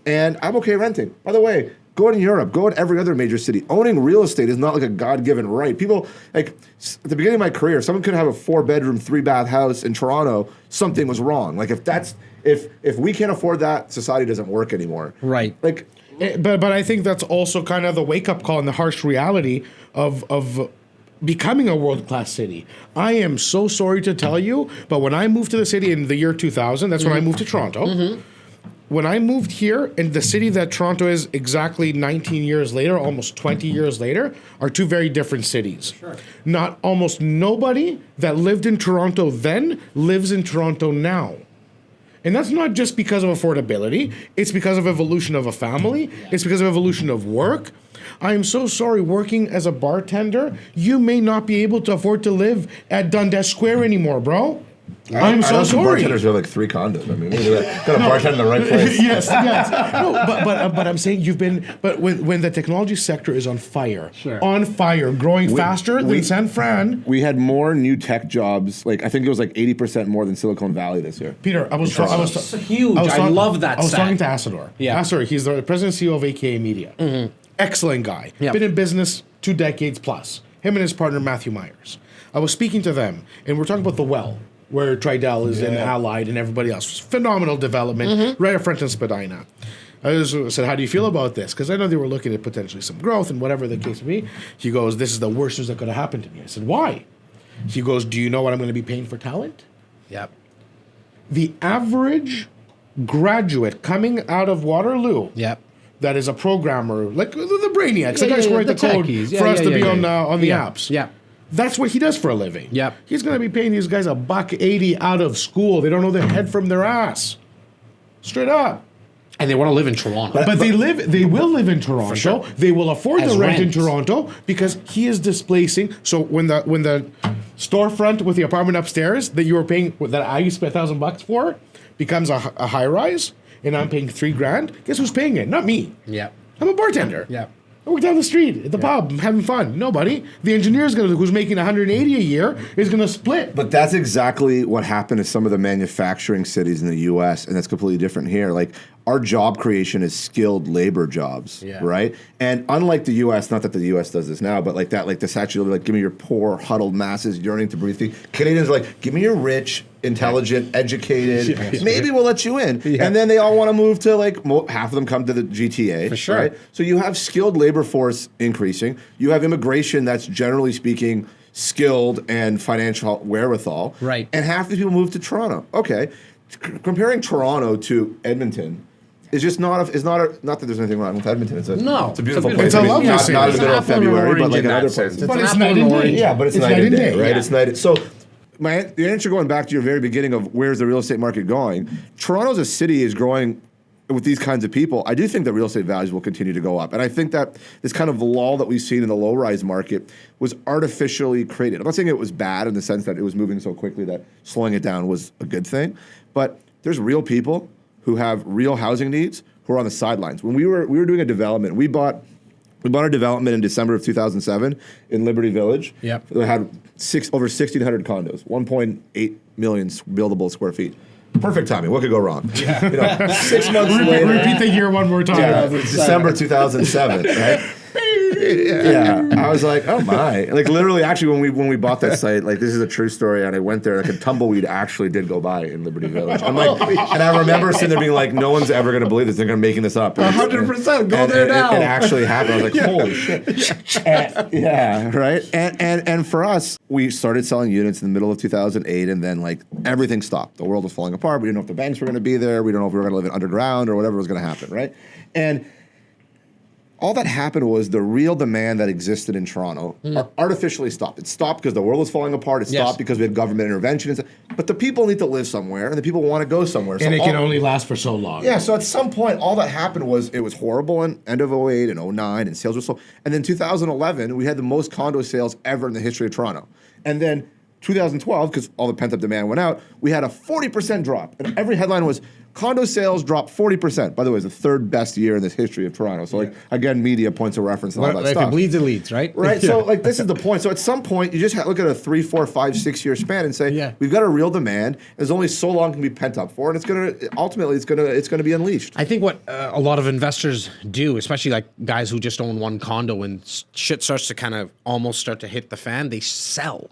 and I'm okay renting. By the way, go in Europe, go in every other major city. Owning real estate is not like a God-given right. People, like, at the beginning of my career, someone could have a 4-bedroom, 3-bath house in Toronto, something was wrong. Like, if we can't afford that, society doesn't work anymore. Right. Like, But I think that's also kind of the wake-up call and the harsh reality of becoming a world-class city. I am so sorry to tell you, but when I moved to the city in the year 2000, that's when I moved to Toronto. When I moved here, and the city that Toronto is exactly 19 years later, almost 20 years later, are two very different cities. Sure. Not almost nobody that lived in Toronto then lives in Toronto now. And that's not just because of affordability. It's because of evolution of a family. It's because of evolution of work. I am so sorry, working as a bartender, you may not be able to afford to live at Dundas Square anymore, bro. I'm so I know some sorry. bartenders who have like 3 condos. I mean, got a bartender in the right place. Yes. No, but I'm saying but when the technology sector is on fire, growing faster than San Fran. We had more new tech jobs. Like I think it was like 80% more than Silicon Valley this year. Peter, I was huge. I love that I was stat. talking to Asador. Yeah. Asador, he's the president and CEO of AKA Media. Excellent guy. Yep. Been in business 2 decades plus. Him and his partner Matthew Myers. I was speaking to them, and we're talking about the Well, where Tridel is and Allied and everybody else. Phenomenal development, right up front in Spadina. I just said, how do you feel about this? Because I know they were looking at potentially some growth and whatever the case may be. He goes, this is the worst news that could have happened to me. I said, why? He goes, do you know what I'm going to be paying for talent? Yep. The average graduate coming out of Waterloo Yep. that is a programmer, like the brainiacs, the guys who write the code techies. for us to be on the apps. Yeah. That's what he does for a living. Yep. He's going to be paying these guys $1.80 out of school. They don't know their head from their ass. Straight up. And they want to live in Toronto. But they will live in Toronto. sure. They will afford As the rent in rent. Toronto because he is displacing. So when the storefront with the apartment upstairs that you were paying, that I used to pay $1,000 for, becomes a high rise, and I'm paying $3,000. Guess who's paying it? Not me. Yeah. I'm a bartender. Yeah. I work down the street at the pub, I'm having fun. Nobody. The engineer's who's making $180 a year is gonna split. But that's exactly what happened to some of the manufacturing cities in the U.S., and that's completely different here. Like, our job creation is skilled labor jobs, right? And unlike the U.S., not that the U.S. does this now, but like the statute of, like, give me your poor, huddled masses yearning to breathe. Canadians are like, give me your rich, intelligent, educated. Maybe we'll let you in. And then they all want to move to, like, half of them come to the GTA. For sure. Right? So you have skilled labor force increasing. You have immigration that's generally speaking skilled and financial wherewithal. Right. And half the people move to Toronto. Okay. Comparing Toronto to Edmonton, It's just not that there's anything wrong with Edmonton. It's a beautiful place. It's a lovely city. Not in the middle of It's an apple and February, but orange like in in that other sense. places. But an it's apple night and and orange. day. Yeah, but it's night and day, right? Yeah. It's night. So, the answer going back to your very beginning of where's the real estate market going, Toronto as a city is growing with these kinds of people. I do think that real estate values will continue to go up. And I think that this kind of lull that we've seen in the low-rise market was artificially created. I'm not saying it was bad in the sense that it was moving so quickly that slowing it down was a good thing, but there's real people who have real housing needs who are on the sidelines. When we were doing a development, we bought a development in December of 2007 in Liberty Village. Yep. It had over 1,600 condos, 1.8 million buildable square feet. Perfect timing. What could go wrong? Yeah. 6 months later. Repeat the year one more time. Yeah, December 2007, right? Yeah, I was like, oh my! Like literally, actually, when we bought that site, like this is a true story, and I went there, like a tumbleweed actually did go by in Liberty Village. I'm like, and I remember sitting there being like, no one's ever going to believe this. They're going to making this up. 100%. Go there now. It actually happened. I was like, holy shit! Yeah, right. And for us, we started selling units in the middle of 2008, and then like everything stopped. The world was falling apart. We didn't know if the banks were going to be there. We don't know if we were going to live in underground or whatever was going to happen, right? And all that happened was the real demand that existed in Toronto artificially stopped. It stopped because the world was falling apart. It stopped because we had government intervention. But the people need to live somewhere, and the people want to go somewhere. And it can only last for so long. Yeah, so at some point, all that happened was it was horrible in end of 08 and 09, and sales were slow. And then 2011, we had the most condo sales ever in the history of Toronto. And then 2012, because all the pent-up demand went out, we had a 40% drop. And every headline was, condo sales dropped 40%. By the way, it's the third best year in the history of Toronto. So, like, again, media points of reference and all that If stuff. it bleeds, it leads, right? Right. So, like, this is the point. So, at some point, you just look at a 3, 4, 5, 6 year span and say, we've got a real demand. There's only so long can be pent up for, and it's gonna ultimately it's gonna be unleashed. I think what a lot of investors do, especially like guys who just own one condo, when shit starts to kind of almost start to hit the fan, they sell.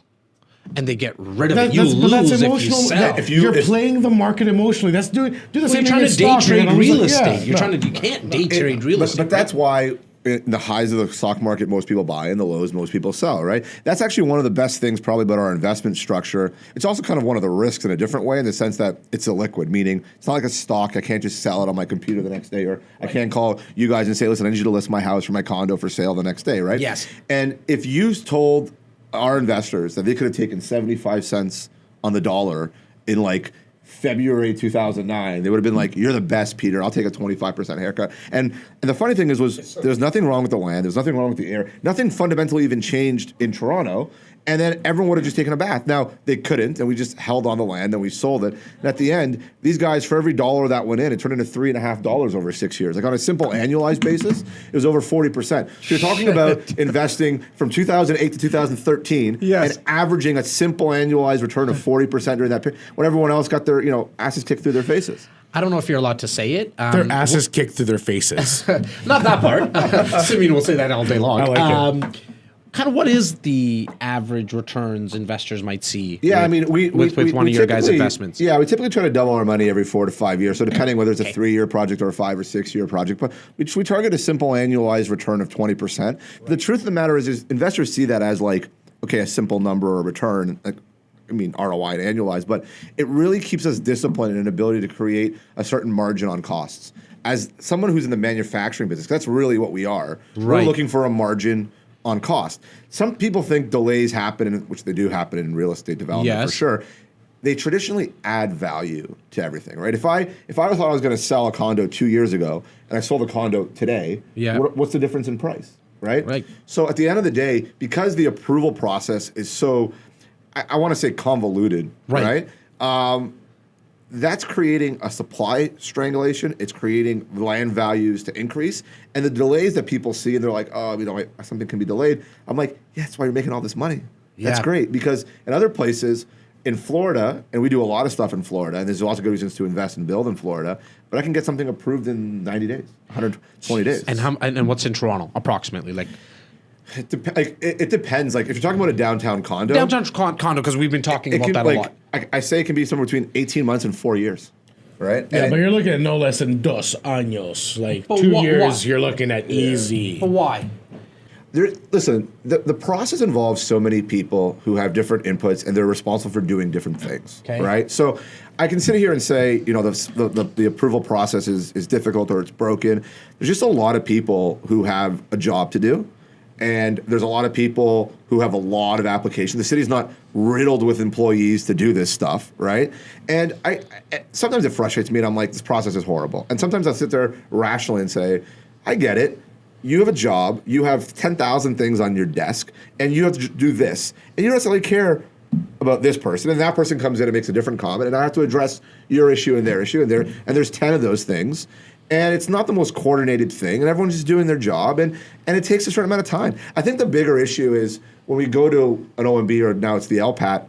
And they get rid of it. You lose if you sell. You're playing the market emotionally. That's do the same You're trying thing to day trade real estate. Yeah, You can't day trade real estate. But that's why in the highs of the stock market, most people buy, and the lows, most people sell, right? That's actually one of the best things probably about our investment structure. It's also kind of one of the risks in a different way in the sense that it's illiquid, meaning it's not like a stock. I can't just sell it on my computer the next day, or I can't call you guys and say, listen, I need you to list my house or my condo for sale the next day, right? Yes. And if you told our investors that they could have taken 75 cents on the dollar in like February 2009, they would have been like, you're the best, Peter. I'll take a 25% haircut. And the funny thing was there's nothing wrong with the land. There's nothing wrong with the air. Nothing fundamentally even changed in Toronto. And then everyone would have just taken a bath. Now, they couldn't, and we just held on the land, and we sold it. And at the end, these guys, for every dollar that went in, it turned into $3.50 over 6 years. Like on a simple annualized basis, it was over 40%. So you're talking about investing from 2008 to 2013 and averaging a simple annualized return of 40% during that period, when everyone else got their asses kicked through their faces. I don't know if you're allowed to say it. Their asses kicked through their faces. Not that part. Simeon will say that all day long. I like it. Kind of what is the average returns investors might see? Yeah, I mean, with one of your guys' investments. Yeah, we typically try to double our money every 4 to 5 years. So depending whether it's a 3-year project or a 5 or 6 year project, but we target a simple annualized return of 20%. The truth of the matter is investors see that as like, okay, a simple number or return. Like, I mean, ROI and annualized, but it really keeps us disciplined in an ability to create a certain margin on costs. As someone who's in the manufacturing business, that's really what we are. We're looking for a margin on cost. Some people think delays happen, which they do happen in real estate development for sure. They traditionally add value to everything, right? If I thought I was going to sell a condo 2 years ago and I sold a condo today, what's the difference in price, right? Right. So at the end of the day, because the approval process is so, I want to say convoluted, right? That's creating a supply strangulation. It's creating land values to increase. And the delays that people see, and they're like, oh, something can be delayed. I'm like, yeah, that's why you're making all this money. That's great. Because in other places, in Florida, and we do a lot of stuff in Florida, and there's lots of good reasons to invest and build in Florida, but I can get something approved in 90 days, 120 days. And what's in Toronto, approximately? Like, it depends. Like if you're talking about a downtown condo. Downtown condo, because we've been talking about that a lot. I say it can be somewhere between 18 months and 4 years, right? Yeah, but you're looking at no less than 2 años. Like 2 years, you're looking at easy. But why? Listen, the process involves so many people who have different inputs, and they're responsible for doing different things, right? So I can sit here and say, the approval process is difficult or it's broken. There's just a lot of people who have a job to do, and there's a lot of people who have a lot of applications. The city's not riddled with employees to do this stuff, right? And I sometimes it frustrates me, and I'm like, this process is horrible. And sometimes I sit there rationally and say, I get it. You have a job, you have 10,000 things on your desk, and you have to do this. And you don't necessarily care about this person, and that person comes in and makes a different comment, and I have to address your issue and their issue, and there's 10 of those things. And it's not the most coordinated thing, and everyone's just doing their job, and it takes a certain amount of time. I think the bigger issue is when we go to an OMB, or now it's the LPAT,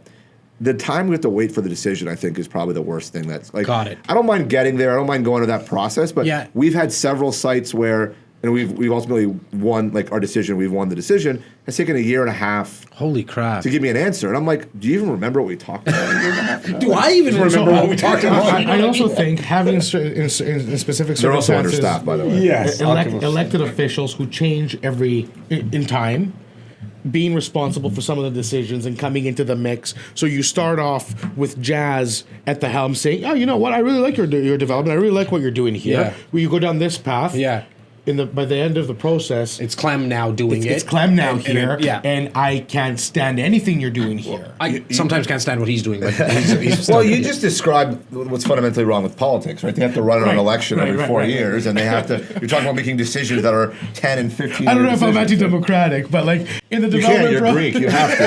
the time we have to wait for the decision, I think, is probably the worst thing. That's like, got it. I don't mind getting there, I don't mind going to that process, but we've had several sites where, and we've ultimately won, like our decision, we've won the decision. It's taken a year and a half. Holy crap. To give me an answer. And I'm like, do you even remember what we talked about a year and a half ago? Do I even remember what we talked about? I also think having in specific circumstances. They're also understaffed, by the way. Yes. Elected officials who change in time, being responsible for some of the decisions and coming into the mix. So you start off with Jas at the helm saying, oh, you know what? I really like your development. I really like what you're doing here. Yeah. Will you go down this path? Yeah. By the end of the process, it's Clem now doing it. It's Clem now here, and I can't stand anything you're doing here. I sometimes can't stand what he's doing. But he's well, you just described what's fundamentally wrong with politics, right? They have to run an election every 4 years, and they have to. You're talking about making decisions that are 10 and 15. I don't know if I'm anti-democratic, but like in the development, you're Greek. You have to.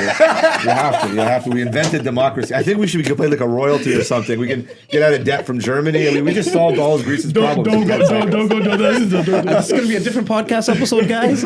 You have to. We invented democracy. I think we should play like a royalty or something. We can get out of debt from Germany. I mean, we just solved all of Greece's problems. Don't go. It's going to be a different podcast episode, guys.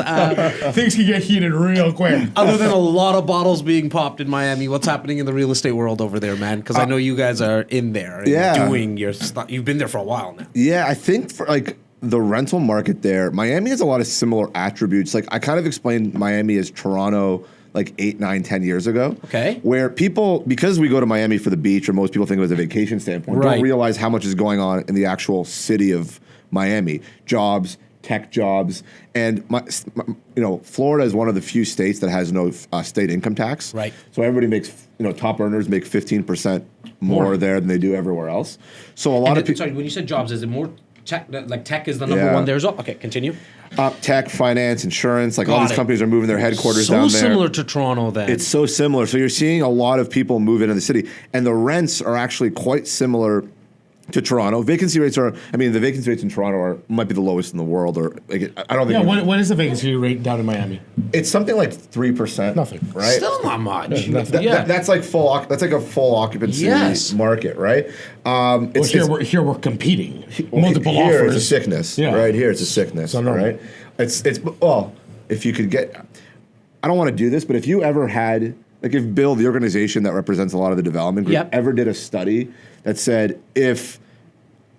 Things can get heated real quick. Other than a lot of bottles being popped in Miami, what's happening in the real estate world over there, man? Because I know you guys are in there and doing your stuff. You've been there for a while now. Yeah, I think for like the rental market there, Miami has a lot of similar attributes. Like I kind of explained Miami as Toronto like 8, 9, 10 years ago. Okay. Where people, because we go to Miami for the beach, or most people think of it as a vacation standpoint, don't realize how much is going on in the actual city of Miami. Jobs, tech jobs, and Florida is one of the few states that has no state income tax. Right. So everybody makes, top earners make 15% more there than they do everywhere else. So a lot of people. Sorry, when you said jobs, is it more tech? Like tech is the number one there as well. Okay, continue. Tech, finance, insurance, all these companies are moving their headquarters down there. So similar to Toronto then. It's so similar. So you're seeing a lot of people move into the city, and the rents are actually quite similar to Toronto. Vacancy rates the vacancy rates in Toronto might be the lowest in the world, or I don't think. Yeah, what is the vacancy rate down in Miami? It's something like 3%. Nothing, right? Still not much. That's like full. That's like a full occupancy market, right? Here we're competing. Multiple here offers. It's a sickness, right? Here it's a sickness, right? It's if you could get, I don't want to do this, but if you ever had, if Bill, the organization that represents a lot of the development group, ever did a study that said if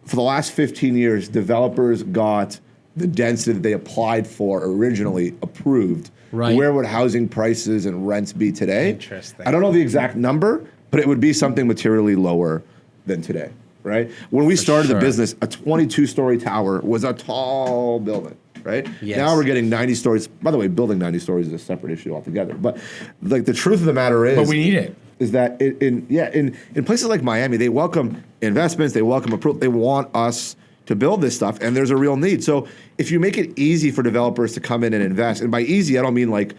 for the last 15 years developers got the density that they applied for originally approved, where would housing prices and rents be today? Interesting. I don't know the exact number, but it would be something materially lower than today, right? When we started the business, a 22-story tower was a tall building. Right? Yes. Now we're getting 90 stories. By the way, building 90 stories is a separate issue altogether. But the truth of the matter is, but we need it. Is that in places like Miami, they welcome investments, they welcome approval, they want us to build this stuff, and there's a real need. So if you make it easy for developers to come in and invest, and by easy I don't mean like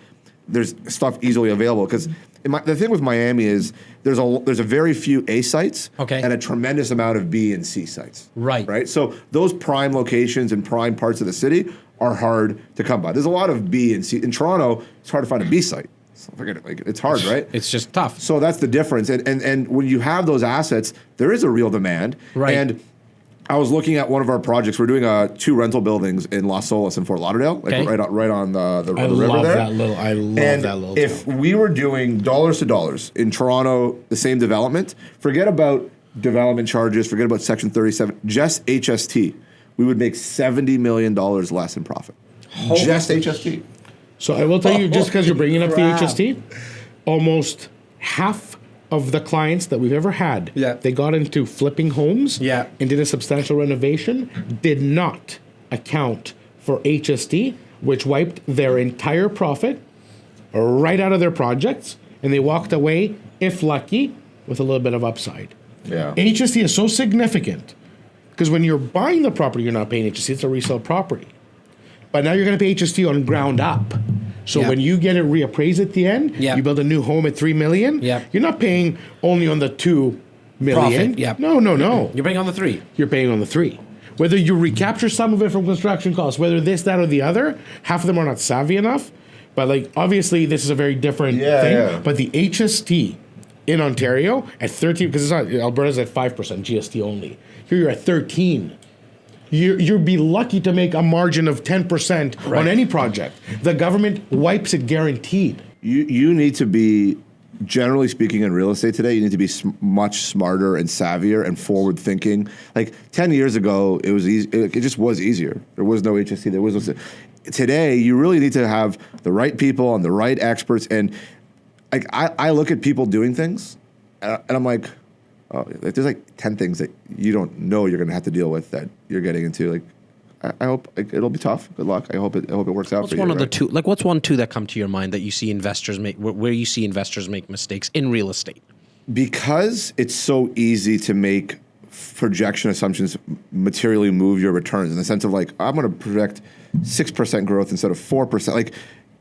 there's stuff easily available, because the thing with Miami is there's a very few A sites and a tremendous amount of B and C sites. Right. So those prime locations and prime parts of the city are hard to come by. There's a lot of B and C. In Toronto, it's hard to find a B site. So it's hard, right? It's just tough. So that's the difference. And when you have those assets, there is a real demand. Right. And I was looking at one of our projects. We're doing 2 rental buildings in Las Olas in Fort Lauderdale, right on the river there. I love that little. If we were doing dollars to dollars in Toronto, the same development, forget about development charges, forget about Section 37, just HST, we would make $70 million less in profit. Just HST. So I will tell you, just because you're bringing up the HST, almost half of the clients that we've ever had, they got into flipping homes and did a substantial renovation, did not account for HST which wiped their entire profit right out of their projects, and they walked away, if lucky, with a little bit of upside. Yeah. HST is so significant because when you're buying the property, you're not paying HST, it's a resale property. But now you're going to pay HST on ground up. So when you get it reappraised at the end, you build a new home at $3 million, you're not paying only on the $2 million. Profit, No. You're paying on the 3. You're paying on the 3. Whether you recapture some of it from construction costs, whether this, that, or the other, half of them are not savvy enough. But like, obviously, this is a very different thing. Yeah. But the HST in Ontario at 13, because it's not, Alberta's at 5% GST only. Here you're at 13. You'd be lucky to make a margin of 10% on any project. The government wipes it guaranteed. You need to be, generally speaking, in real estate today, you need to be much smarter and savvier and forward thinking. Like 10 years ago, it was easy. It just was easier. There was no HST. There was no. Today, you really need to have the right people and the right experts. And like I look at people doing things, and I'm like, oh, there's like 10 things that you don't know you're going to have to deal with that you're getting into. Like, I hope it'll be tough. Good luck. I hope it works out. What's for you. One of the two? Like, what's 1, 2 that come to your mind that you see investors make? Where you see investors make mistakes in real estate? Because it's so easy to make projection assumptions materially move your returns in the sense of like, I'm going to project 6% growth instead of 4%. Like,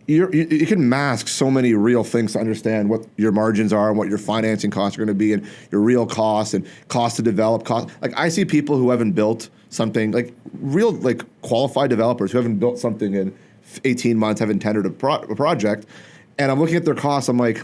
you can mask so many real things to understand what your margins are and what your financing costs are going to be and your real costs and cost to develop costs. Like, I see people who haven't built something, like real, like qualified developers who haven't built something in 18 months, haven't tendered a project, and I'm looking at their costs. I'm like,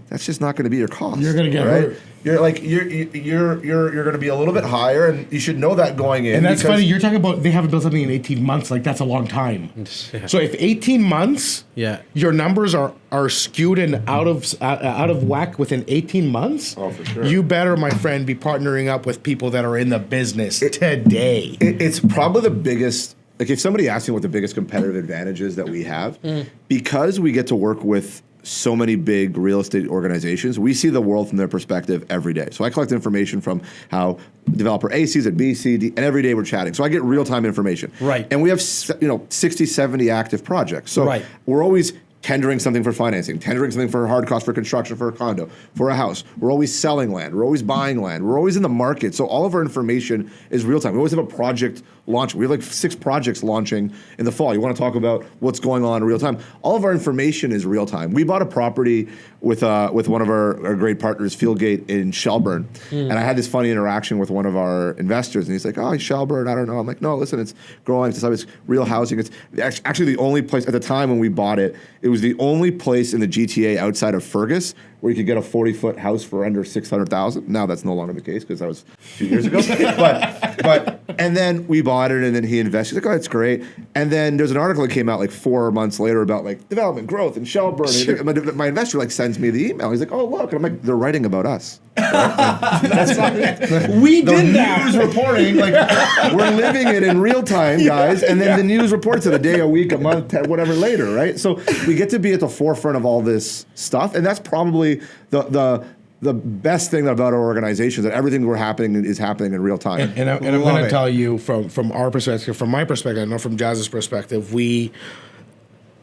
that's just not going to be your cost. You're going to get hurt. You're like you're going to be a little bit higher, and you should know that going in. And that's funny. You're talking about they haven't built something in 18 months. Like, that's a long time. Yeah. So if 18 months, your numbers are skewed and out of whack within 18 months. Oh, for sure. You better, my friend, be partnering up with people that are in the business today. It's probably the biggest. Like, if somebody asks me what the biggest competitive advantage is that we have, because we get to work with so many big real estate organizations, we see the world from their perspective every day. So I collect information from how developer A sees it, B, C, D, and every day we're chatting. So I get real-time information. Right. And we have 60, 70 active projects. So we're always tendering something for financing, tendering something for hard cost for construction for a condo, for a house. We're always selling land. We're always buying land. We're always in the market. So all of our information is real time. We always have a project launch. We have like 6 projects launching in the fall. You want to talk about what's going on in real time. All of our information is real time. We bought a property with one of our great partners, Fieldgate in Shelburne. And I had this funny interaction with one of our investors, and he's like, oh, Shelburne, I don't know. I'm like, no, listen, it's growing. It's real housing. It's actually the only place at the time when we bought it, it was the only place in the GTA outside of Fergus where you could get a 40-foot house for under $600,000. Now that's no longer the case because that was a few years ago. but and then we bought it, and then he invested. He's like, oh, that's great. And then there's an article that came out like 4 months later about like development growth in Shelburne. Sure. My investor like sends me the email. He's like, oh, look. And I'm like, they're writing about us. That's not, we did that. News reporting, like, we're living it in real time, guys. And then the news reports it a day, a week, a month, whatever later, right? So we get to be at the forefront of all this stuff. And that's probably the best thing about our organization, is that everything is happening in real time. And I'm going to tell you from our perspective, from my perspective, I know from Jas's perspective, we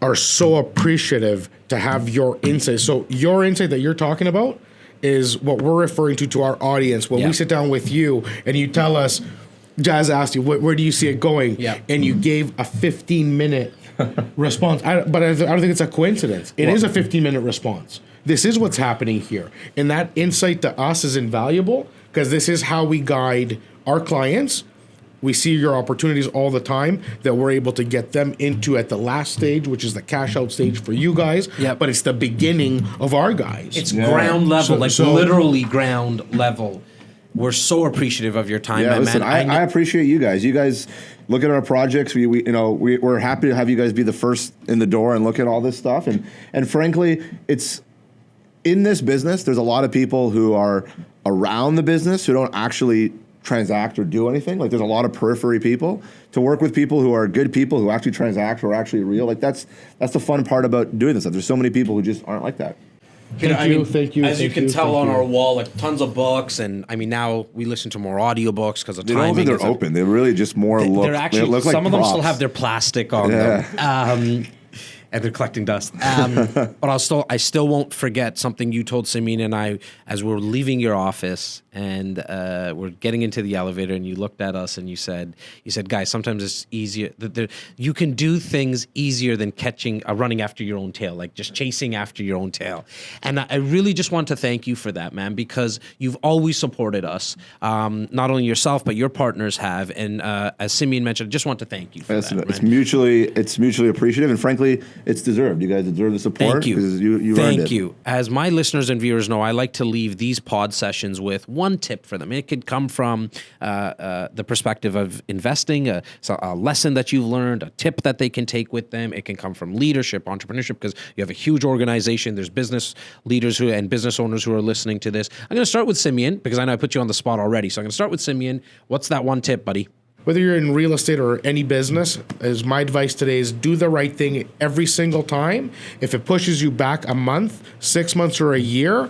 are so appreciative to have your insight. So your insight that you're talking about is what we're referring to our audience. When we sit down with you and you tell us, Jas asked you, where do you see it going? And you gave a 15-minute response. But I don't think it's a coincidence. It is a 15-minute response. This is what's happening here. And that insight to us is invaluable because this is how we guide our clients. We see your opportunities all the time that we're able to get them into at the last stage, which is the cash out stage for you guys. But it's the beginning of our guys. It's ground level, literally ground level. We're so appreciative of your time, listen, man. I appreciate you guys. You guys look at our projects. We're happy to have you guys be the first in the door and look at all this stuff. And frankly, it's in this business. There's a lot of people who are around the business who don't actually transact or do anything. Like, there's a lot of periphery people. To work with people who are good people who actually transact or are actually real, like that's the fun part about doing this. There's so many people who just aren't like that. Thank you. As you can tell on our wall, like tons of books, and I mean now we listen to more audiobooks because of They timing. don't think they're open. They really just more look. They're actually they look like some of them still props. have their plastic on them. And they're collecting dust. But I still won't forget something you told Simeon and I as we're leaving your office and we're getting into the elevator, and you looked at us and you said, guys, sometimes it's easier. You can do things easier than running after your own tail, like just chasing after your own tail. And I really just want to thank you for that, man, because you've always supported us. Not only yourself, but your partners have. And as Simeon mentioned, I just want to thank you for that. It's mutually appreciative, and frankly, it's deserved. You guys deserve the support. Thank you. You Thank earned it. you. As my listeners and viewers know, I like to leave these pod sessions with one tip for them. It could come from the perspective of investing, a lesson that you've learned, a tip that they can take with them. It can come from leadership, entrepreneurship, because you have a huge organization. There's business leaders and business owners who are listening to this. I'm going to start with Simeon because I know I put you on the spot already. So I'm going to start with Simeon. What's that one tip, buddy? Whether you're in real estate or any business, my advice today is do the right thing every single time. If it pushes you back a month, 6 months, or a year,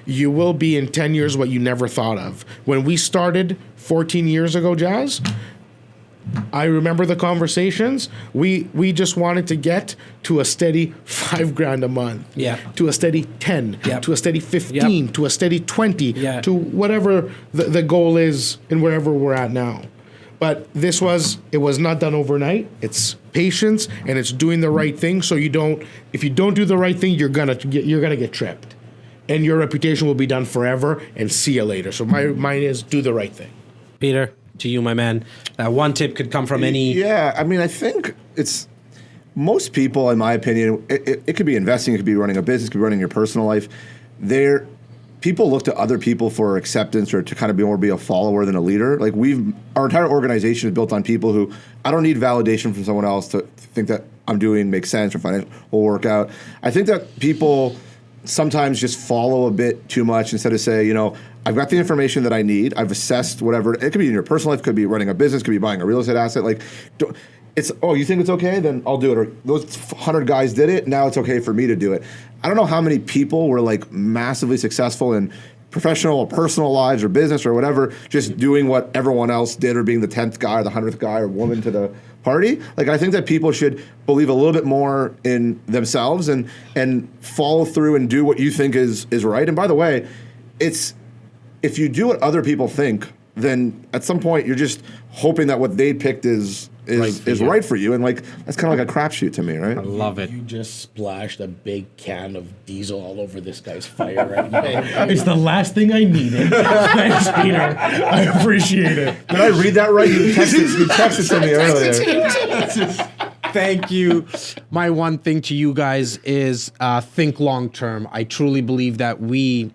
you will be in 10 years what you never thought of. When we started 14 years ago, Jas, I remember the conversations. We just wanted to get to a steady $5,000 a month, to a steady 10, to a steady 15, to a steady 20, to whatever the goal is and wherever we're at now. But it was not done overnight. It's patience and it's doing the right thing. So if you don't do the right thing, you're gonna get tripped, and your reputation will be done forever. And see you later. So mine is do the right thing. Peter, to you, my man. One tip could come from any. Yeah, I mean, I think it's most people, in my opinion. It could be investing. It could be running a business. It could be running your personal life. People look to other people for acceptance or to kind of be a follower than a leader. Like our entire organization is built on people who I don't need validation from someone else to think that I'm doing makes sense or financial will work out. I think that people sometimes just follow a bit too much instead of say, I've got the information that I need. I've assessed whatever. It could be in your personal life, could be running a business, could be buying a real estate asset. Like, you think it's okay? Then I'll do it. Or those 100 guys did it. Now it's okay for me to do it. I don't know how many people were like massively successful in professional or personal lives or business or whatever, just doing what everyone else did or being the 10th guy or the 100th guy or woman to the party. Like, I think that people should believe a little bit more in themselves and follow through and do what you think is right. And by the way, if you do what other people think, then at some point you're just hoping that what they picked is right for you, and like that's kind of like a crapshoot to me, right? I love it. You just splashed a big can of diesel all over this guy's fire right now. It's the last thing I needed. Thanks, Peter. I appreciate it. Did I read that right? You texted to me earlier. Thank you. My one thing to you guys is think long term. I truly believe that we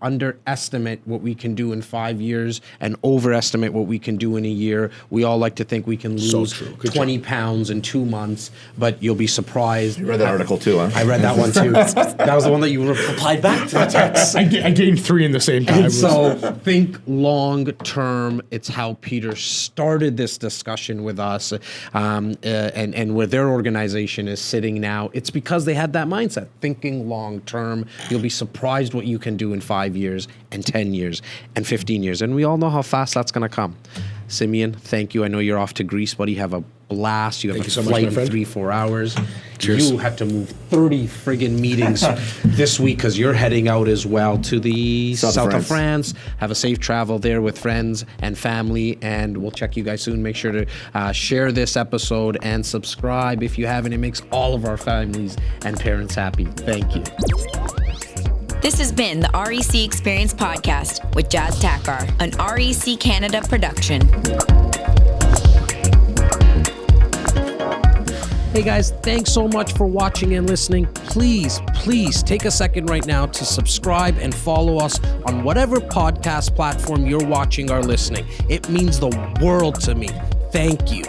underestimate what we can do in 5 years and overestimate what we can do in a year. We all like to think we can lose 20 pounds in 2 months, but you'll be surprised. You read that article too, huh? I read that one too. That was the one that you replied back to the text. I gained 3 in the same time. So think long term. It's how Peter started this discussion with us, and where their organization is sitting now. It's because they had that mindset, thinking long term. You'll be surprised what you can do in 5 years and 10 years and 15 years. And we all know how fast that's going to come. Simeon, thank you. I know you're off to Greece, buddy. Have a blast. You have a flight in 3-4 hours. Cheers. You have to move 30 friggin' meetings this week because you're heading out as well to the south of France. Have a safe travel there with friends and family, and we'll check you guys soon. Make sure to share this episode and subscribe if you haven't. It makes all of our families and parents happy. Thank you. This has been the REC Experience Podcast with Jas Takhar, an REC Canada production. Hey guys, thanks so much for watching and listening. Please take a second right now to subscribe and follow us on whatever podcast platform you're watching or listening. It means the world to me. Thank you.